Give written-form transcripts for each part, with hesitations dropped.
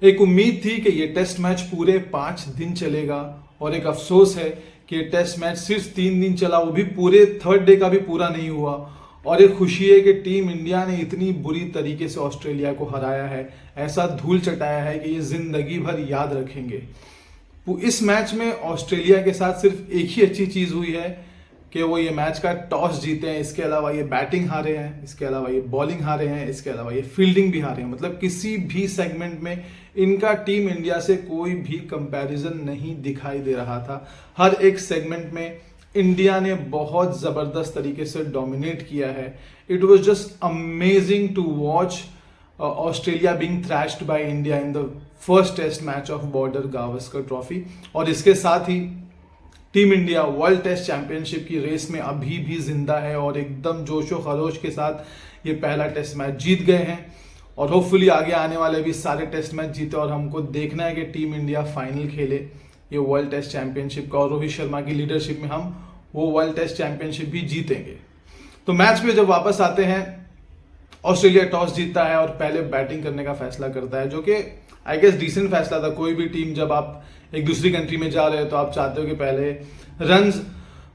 एक उम्मीद थी कि ये टेस्ट मैच पूरे 5 दिन चलेगा और एक अफसोस है कि ये टेस्ट मैच सिर्फ 3 दिन चला, वो भी पूरे थर्ड डे का भी पूरा नहीं हुआ। और एक खुशी है कि टीम इंडिया ने इतनी बुरी तरीके से ऑस्ट्रेलिया को हराया है, ऐसा धूल चटाया है कि ये जिंदगी भर याद रखेंगे। इस मैच में ऑस्ट्रेलिया के साथ सिर्फ एक ही अच्छी चीज हुई है कि वो ये मैच का टॉस जीते हैं। इसके अलावा ये बैटिंग हारे हैं, इसके अलावा ये बॉलिंग हारे हैं, इसके अलावा ये फील्डिंग भी हारे हैं। मतलब किसी भी सेगमेंट में इनका टीम इंडिया से कोई भी कंपैरिजन नहीं दिखाई दे रहा था। हर एक सेगमेंट में इंडिया ने बहुत जबरदस्त तरीके से डोमिनेट किया है। It was just amazing to watch Australia being thrashed by India in the first test match of Border Gavaskar trophy. और इसके साथ ही team India world test championship की रेस में अभी भी जिंदा है और एकदम जोशो खरोश के साथ ये पहला टेस्ट मैच जीत गए हैं। और होपफुली आगे आने वाले भी सारे टेस्ट मैच जीते और हमको देखना है कि टीम इंडिया फाइनल खेले ये वर्ल्ड टेस्ट चैंपियनशिप का, और रोहित शर्मा की लीडरशिप में हम वो वर्ल्ड टेस्ट चैंपियनशिप भी जीतेंगे। तो मैच में जब वापस आते हैं, ऑस्ट्रेलिया टॉस जीतता है और पहले बैटिंग करने का फैसला करता है, जो कि आई गेस डिसेंट फैसला था। कोई भी टीम जब आप एक दूसरी कंट्री में जा रहे हो तो आप चाहते हो कि पहले रन्स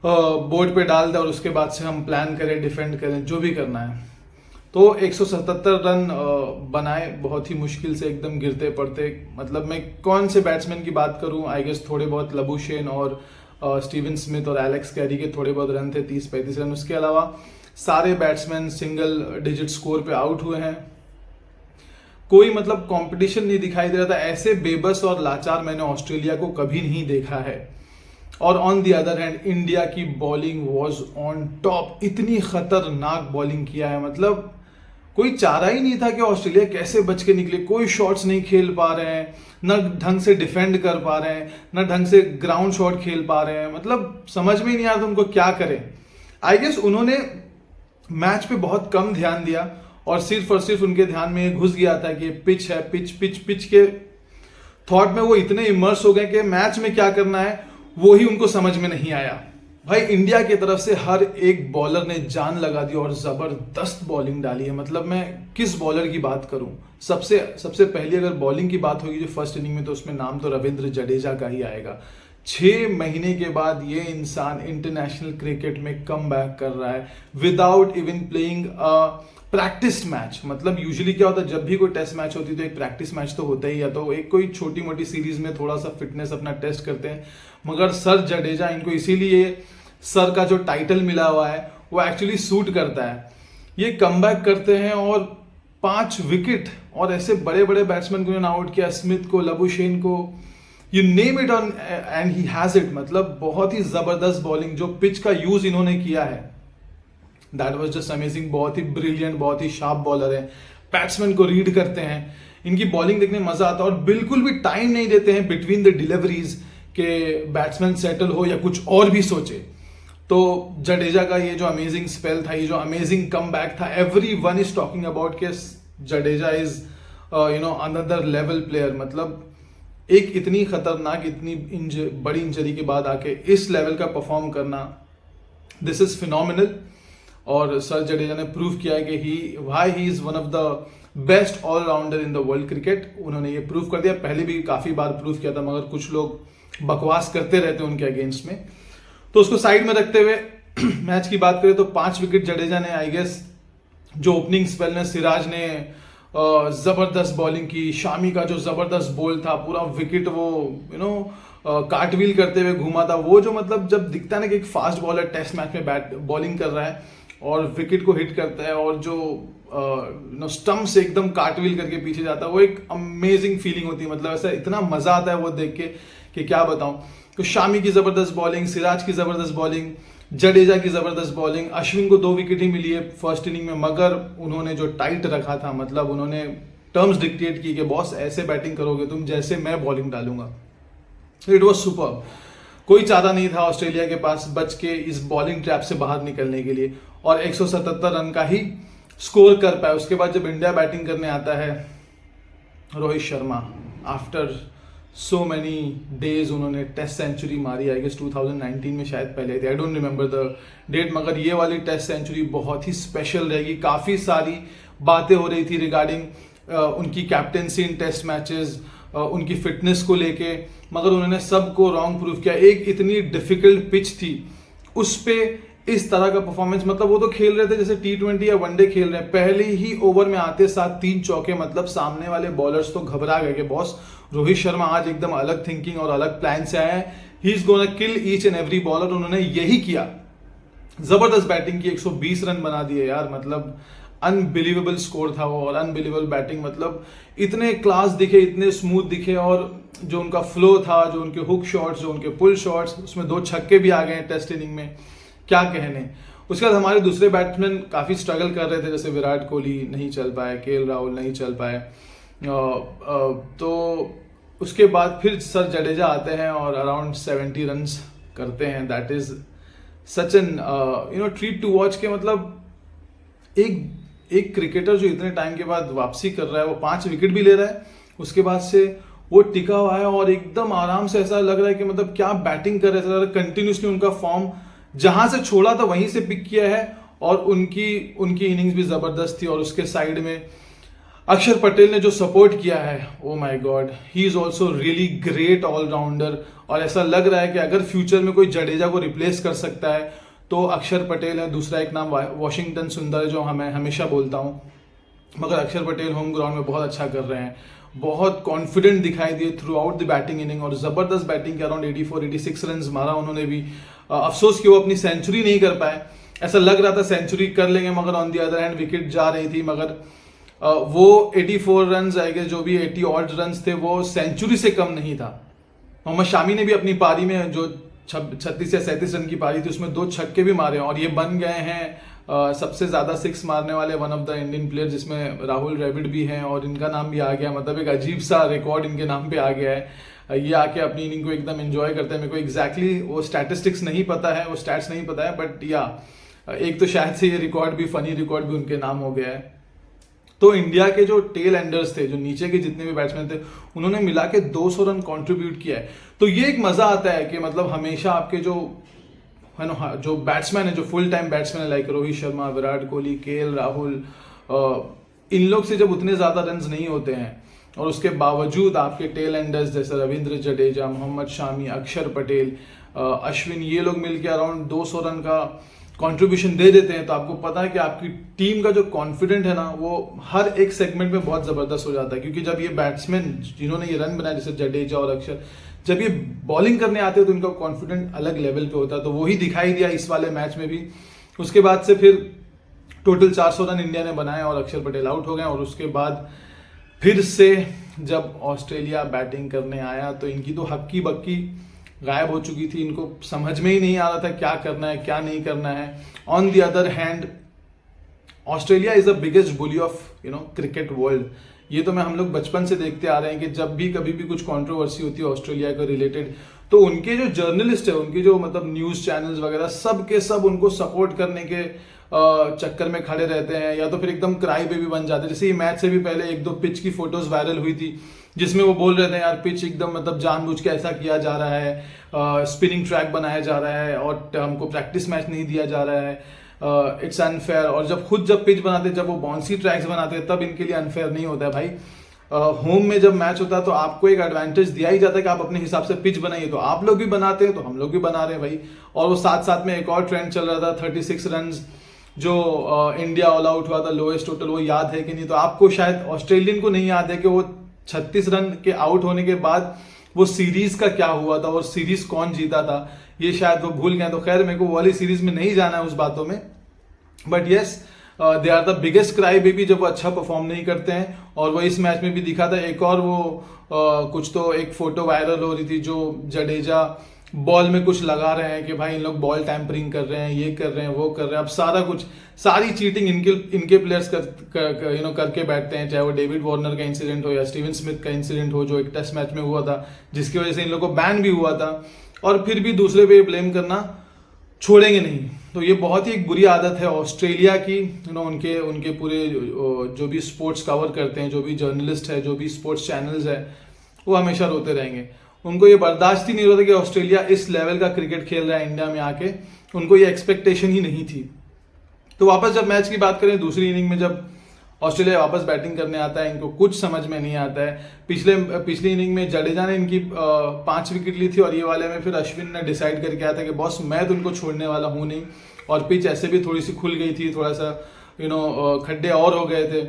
बोर्ड पे डाल दें और उसके बाद से हम प्लान करें, डिफेंड करें, जो भी करना है। तो 177 रन बनाए, बहुत ही मुश्किल से, एकदम गिरते पड़ते। मतलब मैं कौन से बैट्समैन की बात करूं, आई गेस थोड़े बहुत लबुशेन और स्टीवन स्मिथ और एलेक्स कैरी के थोड़े बहुत रन थे, 30-35 रन। उसके अलावा सारे बैट्समैन सिंगल डिजिट स्कोर पे आउट हुए हैं। कोई मतलब कंपटीशन नहीं दिखाई दे रहा था। ऐसे बेबस और लाचार मैंने ऑस्ट्रेलिया को कभी नहीं देखा है। और on the other hand India की बॉलिंग वाज ऑन टॉप। इतनी खतरनाक बॉलिंग किया है, मतलब कोई चारा ही नहीं था कि ऑस्ट्रेलिया कैसे बच के निकले। कोई शॉट्स नहीं खेल पा रहे हैं, न ढंग से डिफेंड कर पा रहे हैं, न ढंग से ग्राउंड शॉट खेल पा रहे हैं। मतलब समझ में ही नहीं आ रहा था उनको क्या करें। आई गेस उन्होंने मैच पे बहुत कम ध्यान दिया और सिर्फ उनके ध्यान में घुस गया था कि पिच है, पिच के थॉट में वो इतने इमर्स हो गए कि मैच में क्या करना है वो ही उनको समझ में नहीं आया। भाई इंडिया की तरफ से हर एक बॉलर ने जान लगा दी और जबरदस्त बॉलिंग डाली है। मतलब मैं किस बॉलर की बात करूं, सबसे पहली अगर बॉलिंग की बात होगी जो फर्स्ट इनिंग में, तो उसमें नाम तो रविंद्र जडेजा का ही आएगा। 6 महीने के बाद ये इंसान इंटरनेशनल क्रिकेट में कम बैक कर रहा है without even playing practice match. मतलब यूजुअली क्या होता है, जब भी कोई टेस्ट मैच होती है तो एक प्रैक्टिस मैच तो होता ही है, तो एक कोई छोटी मोटी सीरीज में थोड़ा सा फिटनेस अपना टेस्ट करते हैं। मगर सर जडेजा, इनको इसीलिए सर का जो टाइटल मिला हुआ है वो एक्चुअली सूट करता है। ये कमबैक करते हैं और 5 विकेट, और ऐसे बड़े बड़े बैट्समैन को आउट किया, स्मिथ को, लबुशेन को, you name it on and he has it. मतलब बहुत ही जबरदस्त बॉलिंग, जो पिच का यूज इन्होंने किया है दैट वाज जस्ट अमेजिंग। बहुत ही ब्रिलियंट, बहुत ही शार्प बॉलर है, बैट्समैन को रीड करते हैं। इनकी बॉलिंग देखने में मजा आता है और बिल्कुल भी टाइम नहीं देते हैं बिटवीन द डिलीवरीज के बैट्समैन सेटल हो या कुछ और भी सोचे। तो जडेजा का ये जो अमेजिंग स्पेल था, ये जो अमेजिंग कमबैक था, एवरीवन इज टॉकिंग अबाउट के Jadeja is another level player. मतलब एक इतनी खतरनाक, इतनी बड़ी इंजरी के बाद आके इस लेवल का परफॉर्म करना, दिस इज फिनोमिनल। और सर जडेजा ने प्रूव किया है कि he is one of the best allrounder in the world cricket. उन्होंने ये प्रूव कर दिया, पहले भी काफी बार प्रूव किया था, मगर कुछ लोग बकवास करते रहते हैं उनके अगेंस्ट में। तो उसको साइड में रखते हुए मैच की बात करें तो 5 विकेट जडेजा ने, आई गेस जो ओपनिंग स्पेल में सिराज ने जबरदस्त बॉलिंग की, शामी का जो जबरदस्त बॉल था, पूरा विकेट वो कार्टव्हील करते हुए घूमा था। वो जो मतलब जब दिखता है ना कि एक फास्ट बॉलर टेस्ट मैच में बॉलिंग कर रहा है और विकेट को हिट करता है और जो स्टंप से एकदम कार्टव्हील करके पीछे जाता है, वो एक अमेजिंग फीलिंग होती है। मतलब ऐसा इतना मजा आता है वो देख के कि क्या बताऊं। तो शामी की जबरदस्त बॉलिंग, सिराज की जबरदस्त बॉलिंग, जडेजा की जबरदस्त बॉलिंग। अश्विन को 2 विकेट ही मिली है फर्स्ट इनिंग में, मगर उन्होंने जो टाइट रखा था, मतलब उन्होंने टर्म्स डिक्टेट की कि बॉस ऐसे बैटिंग करोगे तुम जैसे मैं बॉलिंग डालूंगा। It was superb. कोई चारा नहीं था ऑस्ट्रेलिया के पास बच के इस बॉलिंग ट्रैप से बाहर निकलने के लिए, और 177 रन का ही स्कोर कर पाए। उसके बाद जब इंडिया बैटिंग करने आता है, Rohit Sharma after so many days उन्होंने टेस्ट सेंचुरी मारी। आई गेस 2019 में शायद पहले थी, I don't remember the date, मगर ये वाली टेस्ट सेंचुरी बहुत ही स्पेशल रहेगी। काफ़ी सारी बातें हो रही थी रिगार्डिंग उनकी कैप्टेंसी इन टेस्ट मैचेस, उनकी फिटनेस को लेके, मगर उन्होंने सबको रॉन्ग प्रूफ किया। एक इतनी डिफिकल्ट पिच थी, उस पे इस तरह का परफॉर्मेंस, मतलब वो तो खेल रहे थे जैसे T20 या वनडे खेल रहे हैं। पहले ही ओवर में आते साथ 3 चौके, मतलब सामने वाले बॉलर्स तो घबरा गए कि बॉस रोहित शर्मा आज एकदम अलग थिंकिंग और अलग प्लान से आए हैं, he is gonna kill each and every bowler. उन्होंने यही किया, जबरदस्त बैटिंग की, 120 रन बना दिए यार, मतलब अनबिलीवेबल स्कोर था वो, और अनबिलीवेबल बैटिंग, मतलब इतने क्लास दिखे, इतने स्मूथ दिखे, और जो उनका फ्लो था, जो उनके हुक शॉट्स, जो उनके पुल शॉट्स, उसमें 2 छक्के भी आ गए टेस्ट इनिंग में, क्या कहने। उसके बाद हमारे दूसरे बैट्समैन काफ़ी स्ट्रगल कर रहे थे, जैसे विराट कोहली नहीं चल पाए, KL राहुल नहीं चल पाए, तो उसके बाद फिर सर जडेजा आते हैं और अराउंड 70 रन्स करते हैं। That is such an treat to watch के, मतलब एक क्रिकेटर जो इतने टाइम के बाद वापसी कर रहा है, वो 5 विकेट भी ले रहा है, उसके बाद से वो टिका हुआ है और एकदम आराम से, ऐसा लग रहा है कि मतलब क्या बैटिंग कर रहे थे, कंटिन्यूसली उनका फॉर्म जहां से छोड़ा था वहीं से पिक किया है, और उनकी इनिंग्स भी जबरदस्त थी। और उसके साइड में अक्षर पटेल ने जो सपोर्ट किया है, oh my God, he is also really great allrounder. और ऐसा लग रहा है कि अगर फ्यूचर में कोई जडेजा को रिप्लेस कर सकता है तो अक्षर पटेल है। दूसरा एक नाम वॉशिंगटन सुंदर है, जो मैं हमेशा बोलता हूँ, मगर अक्षर पटेल होम ग्राउंड में बहुत अच्छा कर रहे हैं, बहुत कॉन्फिडेंट दिखाई दिए through out the batting inning, और जबरदस्त बैटिंग के अराउंड 84-86 रन मारा उन्होंने भी। अफसोस कि वो अपनी सेंचुरी नहीं कर पाए, ऐसा लग रहा था सेंचुरी कर लेंगे, मगर on the other hand wicket जा रही थी, मगर वो 84 रन आएंगे, जो भी 80 ऑड रन थे, वो सेंचुरी से कम नहीं था। मोहम्मद शामी ने भी अपनी पारी में जो 36 या 37 रन की पारी थी, उसमें 2 छक्के भी मारे, और ये बन गए हैं सबसे ज्यादा 6 मारने वाले one of the Indian player, जिसमें राहुल द्रविड़ भी हैं, और इनका नाम भी आ गया, मतलब एक अजीब सा रिकॉर्ड इनके नाम पे आ गया है। ये आके अपनी इनिंग को एकदम एंजॉय करते हैं। मेरे को एग्जैक्टली वो स्टैटिस्टिक्स नहीं पता है, वो स्टैट्स नहीं पता है, बट या एक तो शायद से ये रिकॉर्ड भी, फनी रिकॉर्ड भी उनके नाम हो गया है। तो इंडिया के जो टेल एंडर्स थे, जो नीचे के जितने भी बैट्समैन थे, उन्होंने मिला के 200 रन कंट्रीब्यूट किया है। तो ये एक मजा आता है कि मतलब हमेशा आपके जो है ना, जो बैट्समैन है, जो फुल टाइम बैट्समैन है, लाइक रोहित शर्मा, विराट कोहली, KL राहुल, इन लोग से जब उतने ज्यादा रन नहीं होते हैं, और उसके बावजूद आपके टेल एंडर्स जैसे रविंद्र जडेजा, मोहम्मद शामी, अक्षर पटेल, अश्विन, ये लोग मिलकर अराउंड 200 रन का कंट्रीब्यूशन दे देते हैं, तो आपको पता है कि आपकी टीम का जो कॉन्फिडेंट है ना, वो हर एक सेगमेंट में बहुत जबरदस्त हो जाता है। क्योंकि जब ये बैट्समैन जिन्होंने ये रन बनाए, जैसे जडेजा और अक्षर, जब ये बॉलिंग करने आते हैं तो इनका कॉन्फिडेंट अलग लेवल पे होता है, तो वही दिखाई दिया इस वाले मैच में भी। उसके बाद से फिर टोटल 400 रन इंडिया ने बनाए और अक्षर पटेल आउट हो गए, और उसके बाद फिर से जब ऑस्ट्रेलिया बैटिंग करने आया तो इनकी तो हक्की बक्की गायब हो चुकी थी, इनको समझ में ही नहीं आ रहा था क्या करना है क्या नहीं करना है। On the other hand Australia is the biggest bully of cricket world. ये तो हम लोग बचपन से देखते आ रहे हैं कि जब भी कभी भी कुछ कंट्रोवर्सी होती है ऑस्ट्रेलिया को रिलेटेड, तो उनके जो जर्नलिस्ट है, उनकी जो मतलब न्यूज चैनल्स वगैरह, सब के सब उनको सपोर्ट करने के चक्कर में खड़े रहते हैं, या तो फिर एकदम क्राई बेबी बन जाते हैं। जैसे ये मैच से भी पहले 1-2 पिच की फोटोज वायरल हुई थी, जिसमें वो बोल रहे थे यार पिच एकदम मतलब जानबूझ के ऐसा किया जा रहा है, स्पिनिंग ट्रैक बनाया जा रहा है, और हमको प्रैक्टिस मैच नहीं दिया जा रहा है, इट्स अनफेयर। और जब पिच बनाते, जब वो बाउंसी ट्रैक्स बनाते हैं, तब इनके लिए अनफेयर नहीं होता है भाई। होम में जब मैच होता है तो आपको एक एडवांटेज दिया ही जाता है कि आप अपने हिसाब से पिच बनाइए, तो आप लोग भी बनाते हैं तो हम लोग भी बना रहे हैं भाई। और वो साथ साथ में एक और ट्रेंड चल रहा था, 36 रन जो इंडिया ऑल आउट हुआ था, लोएस्ट टोटल, वो याद है कि नहीं? तो आपको शायद ऑस्ट्रेलियन को नहीं याद है कि वो 36 रन के आउट होने के बाद वो सीरीज का क्या हुआ था और सीरीज कौन जीता था, ये शायद वो भूल गए। तो खैर मेरे को वो वाली सीरीज में नहीं जाना है उस बातों में, but yes they are the biggest cry baby जब वो अच्छा परफॉर्म नहीं करते हैं, और वो इस मैच में भी दिखा था। एक और वो कुछ तो एक फोटो वायरल हो रही थी, जो जडेजा बॉल में कुछ लगा रहे हैं कि भाई इन लोग बॉल टैंपरिंग कर रहे हैं, ये कर रहे हैं, वो कर रहे हैं। अब सारा कुछ, सारी चीटिंग इनके प्लेयर्स करके बैठते हैं, चाहे वो डेविड वार्नर का इंसिडेंट हो या स्टीवन स्मिथ का इंसिडेंट हो, जो एक टेस्ट मैच में हुआ था, जिसकी वजह से इन लोगों को बैन भी हुआ था, और फिर भी दूसरे पे ब्लेम करना छोड़ेंगे नहीं। तो ये बहुत ही एक बुरी आदत है ऑस्ट्रेलिया की, उनके पूरे जो भी स्पोर्ट्स कवर करते हैं, जो भी जर्नलिस्ट है, जो भी स्पोर्ट्स चैनल्स है, वो हमेशा रोते रहेंगे। उनको ये बर्दाश्त ही नहीं होता कि ऑस्ट्रेलिया इस लेवल का क्रिकेट खेल रहा है इंडिया में आके, उनको ये एक्सपेक्टेशन ही नहीं थी। तो वापस जब मैच की बात करें, दूसरी इनिंग में जब ऑस्ट्रेलिया वापस बैटिंग करने आता है, इनको कुछ समझ में नहीं आता है। पिछली इनिंग में जडेजा ने इनकी 5 विकेट ली थी और ये वाले में फिर अश्विन ने डिसाइड करके आया था कि बॉस मैं तो इनको छोड़ने वाला हूँ नहीं, और पिच ऐसे भी थोड़ी सी खुल गई थी, थोड़ा सा खड्डे और हो गए थे,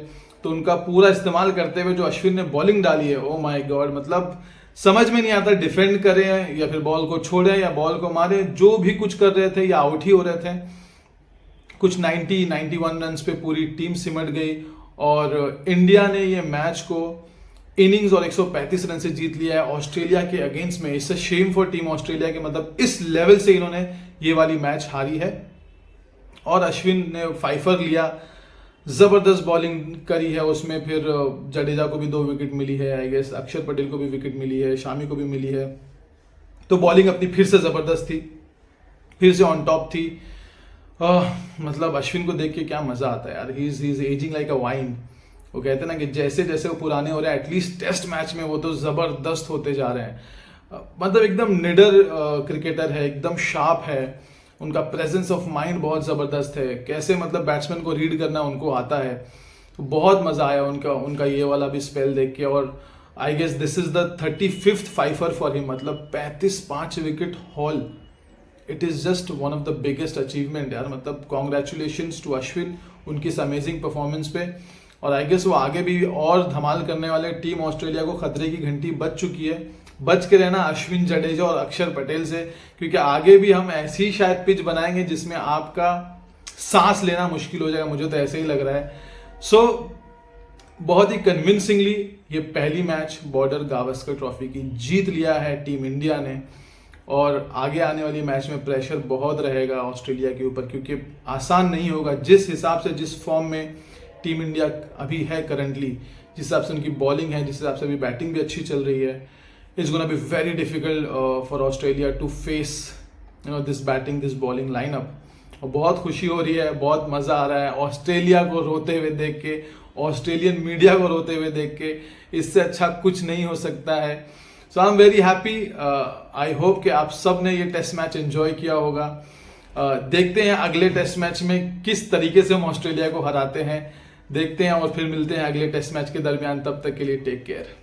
तो उनका पूरा इस्तेमाल करते हुए जो अश्विन ने बॉलिंग डाली है, ओ माय गॉड, मतलब समझ में नहीं आता डिफेंड करें या फिर बॉल को छोड़ें या बॉल को मारें, जो भी कुछ कर रहे थे या आउट ही हो रहे थे। कुछ 91 रन पे पूरी टीम सिमट गई और इंडिया ने ये मैच को इनिंग्स और 135 रन से जीत लिया है ऑस्ट्रेलिया के अगेंस्ट में। It's a shame for team Australia के, मतलब इस लेवल से इन्होंने ये वाली मैच हारी है। और अश्विन ने फाइफर लिया, जबरदस्त बॉलिंग करी है उसमें, फिर जडेजा को भी 2 विकेट मिली है, आई गेस अक्षर पटेल को भी विकेट मिली है, शामी को भी मिली है, तो बॉलिंग अपनी फिर से जबरदस्त थी, फिर से ऑन टॉप थी। मतलब अश्विन को देख के क्या मजा आता है यार, he is ageing like a wine. वो कहते हैं ना कि जैसे जैसे वो पुराने हो रहे हैं, एटलीस्ट टेस्ट मैच में वो तो जबरदस्त होते जा रहे हैं। मतलब एकदम निडर क्रिकेटर है, एकदम शार्प है, उनका प्रेजेंस ऑफ माइंड बहुत ज़बरदस्त है, कैसे मतलब बैट्समैन को रीड करना उनको आता है। तो बहुत मज़ा आया उनका ये वाला भी स्पेल देख के। और I guess this is the 35th fifer for him, मतलब 5 wicket haul. It is just one of the biggest achievement यार, मतलब कॉन्ग्रेचुलेशंस टू अश्विन उनकी इस अमेजिंग परफॉर्मेंस पे। और आई गेस वो आगे भी और धमाल करने वाले। टीम ऑस्ट्रेलिया को खतरे की घंटी बज चुकी है, बच के रहना अश्विन, जडेजा और अक्षर पटेल से, क्योंकि आगे भी हम ऐसी शायद पिच बनाएंगे जिसमें आपका सांस लेना मुश्किल हो जाएगा, मुझे तो ऐसे ही लग रहा है। सो बहुत ही कन्विंसिंगली ये पहली मैच बॉर्डर गावस्कर ट्रॉफी की जीत लिया है टीम इंडिया ने। और आगे आने वाली मैच में प्रेशर बहुत रहेगा ऑस्ट्रेलिया के ऊपर, क्योंकि आसान नहीं होगा। जिस हिसाब से, जिस फॉर्म में टीम इंडिया अभी है करंटली, जिस हिसाब से उनकी बॉलिंग है, जिस हिसाब से अभी बैटिंग भी अच्छी चल रही है, it's going to be very difficult for Australia to face this batting, this bowling lineup। और बहुत खुशी हो रही है, बहुत मज़ा आ रहा है ऑस्ट्रेलिया को रोते हुए देख के, ऑस्ट्रेलियन मीडिया को रोते हुए देख के। इससे अच्छा कुछ नहीं हो सकता है। So I am very happy. I hope कि आप सब ने ये टेस्ट मैच एंजॉय किया होगा। देखते हैं अगले टेस्ट मैच में किस तरीके से हम ऑस्ट्रेलिया को हराते हैं, देखते हैं और फिर मिलते हैं अगले टेस्ट मैच के दरमियान। तब तक के लिए टेक केयर।